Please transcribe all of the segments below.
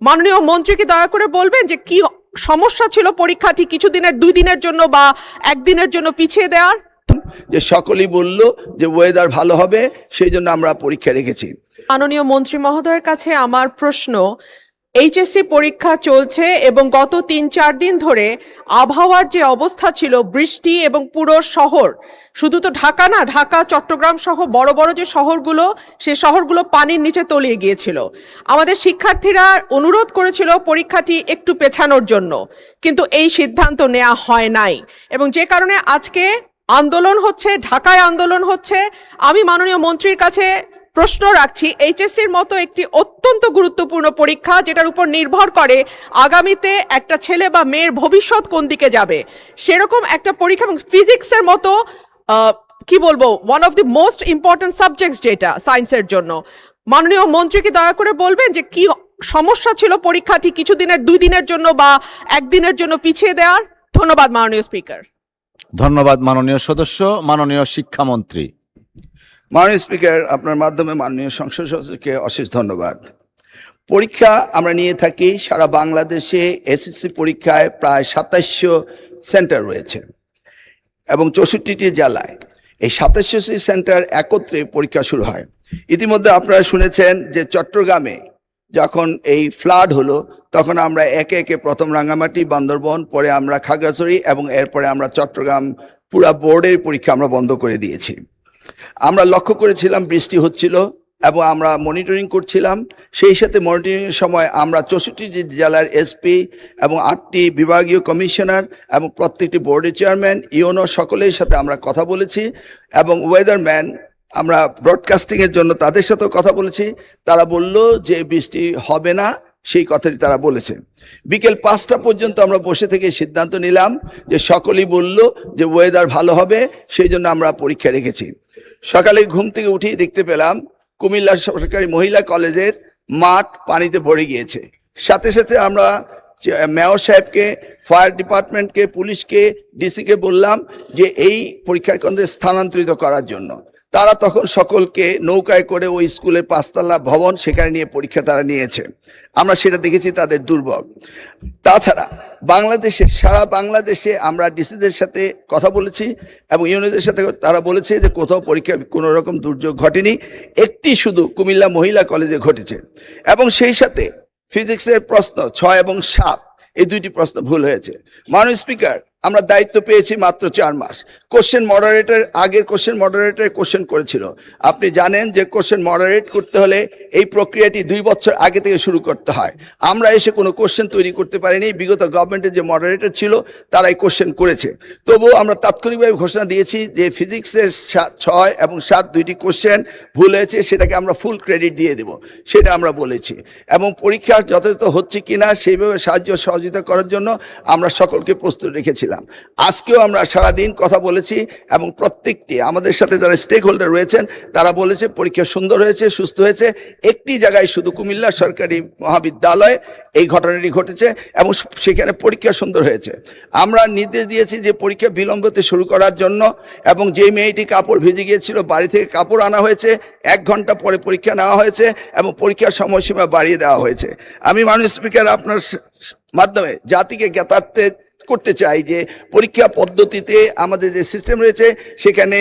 মাননীয় মন্ত্রী কি দয়া করে বলবেন যে কি সমস্যা ছিল পরীক্ষাটি কিছুদিনের 2 দিনের জন্য বা একদিনের জন্য পিছিয়ে দেওয়ার? যে সকলেই বলল যে ওয়েদার ভালো হবে, সেই জন্য আমরা পরীক্ষা রেখেছি। মাননীয় মন্ত্রী মহোদয়ের কাছে আমার প্রশ্ন, এইচএসসি পরীক্ষা চলছে এবং গত 3-4 দিন ধরে আবহাওয়ার যে অবস্থা ছিল, বৃষ্টি এবং পুরো শহর, শুধু তো ঢাকা না, ঢাকা চট্টগ্রাম সহ বড় বড় যে শহরগুলো, সেই শহরগুলো পানির নিচে তলিয়ে গিয়েছিল। আমাদের শিক্ষার্থীরা অনুরোধ করেছিল পরীক্ষাটি একটু পেছানোর জন্য, কিন্তু এই সিদ্ধান্ত নেওয়া হয় নাই এবং যে কারণে আজকে আন্দোলন হচ্ছে, ঢাকায় আন্দোলন হচ্ছে। আমি মাননীয় মন্ত্রীর কাছে প্রশ্ন রাখছি, এইচএসসির মতো একটি অত্যন্ত গুরুত্বপূর্ণ পরীক্ষা যেটার উপর নির্ভর করে আগামীতে একটা ছেলে বা মেয়ের ভবিষ্যৎ কোন দিকে যাবে, সেরকম একটা পরীক্ষা এবং ফিজিক্সের মতো কি বলবো, one of the most important subjects যেটা সায়েন্সের জন্য, মাননীয় মন্ত্রী কি দয়া করে বলবেন যে কি সমস্যা ছিল পরীক্ষাটি কিছুদিনের 2 দিনের জন্য বা একদিনের জন্য পিছিয়ে দেওয়ার? ধন্যবাদ মাননীয় স্পিকার। ধন্যবাদ মাননীয় সদস্য। মাননীয় শিক্ষামন্ত্রী। মাননীয় স্পিকার, আপনার মাধ্যমে মাননীয় সংসদ সদস্যকে অশেষ ধন্যবাদ। পরীক্ষা আমরা নিয়ে থাকি সারা বাংলাদেশে। এসএসসি পরীক্ষায় প্রায় 2700 সেন্টার রয়েছে এবং 64টি জেলায় এই 2700 সেন্টার একত্রে পরীক্ষা শুরু হয়। ইতিমধ্যে আপনারা শুনেছেন যে চট্টগ্রামে যখন এই ফ্লাড হলো, তখন আমরা একে একে প্রথম রাঙ্গামাটি, বান্দরবন, পরে আমরা খাগড়াছড়ি এবং এরপরে আমরা চট্টগ্রাম পুরা বোর্ডের পরীক্ষা আমরা বন্ধ করে দিয়েছি। আমরা লক্ষ্য করেছিলাম বৃষ্টি হচ্ছিল এবং আমরা মনিটরিং করছিলাম। সেই সাথে মনিটরিংয়ের সময় আমরা 64টি জেলার এসপি এবং 8টি বিভাগীয় কমিশনার এবং প্রত্যেকটি বোর্ডের চেয়ারম্যান, ইউনো সকলের সাথে আমরা কথা বলেছি এবং ওয়েদারম্যান আমরা ব্রডকাস্টিংয়ের জন্য তাদের সাথেও কথা বলেছি। তারা বলল যে বৃষ্টি হবে না, সেই কথাটি তারা বলেছে। বিকেল 5টা পর্যন্ত আমরা বসে থেকে সিদ্ধান্ত নিলাম যে সকলেই বলল যে ওয়েদার ভালো হবে, সেই জন্য আমরা পরীক্ষা রেখেছি। সকালে ঘুম থেকে উঠেই দেখতে পেলাম কুমিল্লা সরকারি মহিলা কলেজের মাঠ পানিতে ভরে গিয়েছে। সাথে সাথে আমরা মেয়র সাহেবকে, ফায়ার ডিপার্টমেন্টকে, পুলিশকে, ডিসিকে বললাম যে এই পরীক্ষা কেন্দ্রে স্থানান্তরিত করার জন্য। তারা তখন সকলকে নৌকায় করে ওই স্কুলের 5তলা ভবন সেখানে নিয়ে পরীক্ষা তারা নিয়েছে। আমরা সেটা দেখেছি তাদের দুর্ভোগ। তাছাড়া বাংলাদেশে, সারা বাংলাদেশে আমরা ডিসিদের সাথে কথা বলেছি এবং ইউনিয়নের সাথে, তারা বলেছে যে কোথাও পরীক্ষা কোনো রকম দুর্যোগ ঘটেনি, একটি শুধু কুমিল্লা মহিলা কলেজে ঘটেছে। এবং সেই সাথে ফিজিক্সের প্রশ্ন 6 এবং 7 এই 2টি প্রশ্ন ভুল হয়েছে। মাননীয় স্পিকার, আমরা দায়িত্ব পেয়েছি মাত্র 4 মাস। কোশ্চেন মডারেটর, আগের কোশ্চেন মডারেটর কোশ্চেন করেছিল। আপনি জানেন যে কোশ্চেন মডারেট করতে হলে এই প্রক্রিয়াটি 2 বছর আগে থেকে শুরু করতে হয়। আমরা এসে কোনো কোশ্চেন তৈরি করতে পারিনি। বিগত গভর্নমেন্টের যে মডারেটর ছিল তারাই কোশ্চেন করেছে। তবুও আমরা তাৎক্ষণিকভাবে ঘোষণা দিয়েছি যে ফিজিক্সের 6 এবং 7 2টি কোশ্চেন ভুল হয়েছে, সেটাকে আমরা ফুল ক্রেডিট দিয়ে দেব, সেটা আমরা বলেছি। এবং পরীক্ষা যথাযথ হচ্ছে কিনা সেইভাবে সাহায্য সহযোগিতা করার জন্য আমরা সকলকে প্রস্তুত রেখেছিলাম। আজকেও আমরা সারাদিন কথা বলেছি এবং প্রত্যেকটি আমাদের সাথে যারা স্টেক হোল্ডার রয়েছেন তারা বলেছে পরীক্ষা সুন্দর হয়েছে, সুস্থ হয়েছে। একটি জায়গায় শুধু কুমিল্লা সরকারি মহাবিদ্যালয়ে এই ঘটনাটি ঘটেছে এবং সেখানে পরীক্ষা সুন্দর হয়েছে। আমরা নির্দেশ দিয়েছি যে পরীক্ষা বিলম্বতে শুরু করার জন্য এবং যে মেয়েটি কাপড় ভিজে গিয়েছিল বাড়ি থেকে কাপড় আনা হয়েছে, 1 ঘন্টা পরে পরীক্ষা নেওয়া হয়েছে এবং পরীক্ষার সময়সীমা বাড়িয়ে দেওয়া হয়েছে। আমি মাননীয় স্পিকার আপনার মাধ্যমে জাতিকে জ্ঞাতার্থে করতে চাই যে পরীক্ষা পদ্ধতিতে আমাদের যে সিস্টেম রয়েছে সেখানে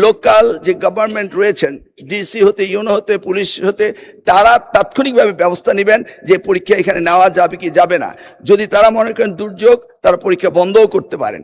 লোকাল যে গভর্নমেন্ট রয়েছেন, ডিসি হতে, ইউনো হতে, পুলিশ হতে, তারা তাৎক্ষণিকভাবে ব্যবস্থা নেবেন যে পরীক্ষা এখানে নেওয়া যাবে কি যাবে না। যদি তারা মনে করেন দুর্যোগ, তারা পরীক্ষা বন্ধও করতে পারেন।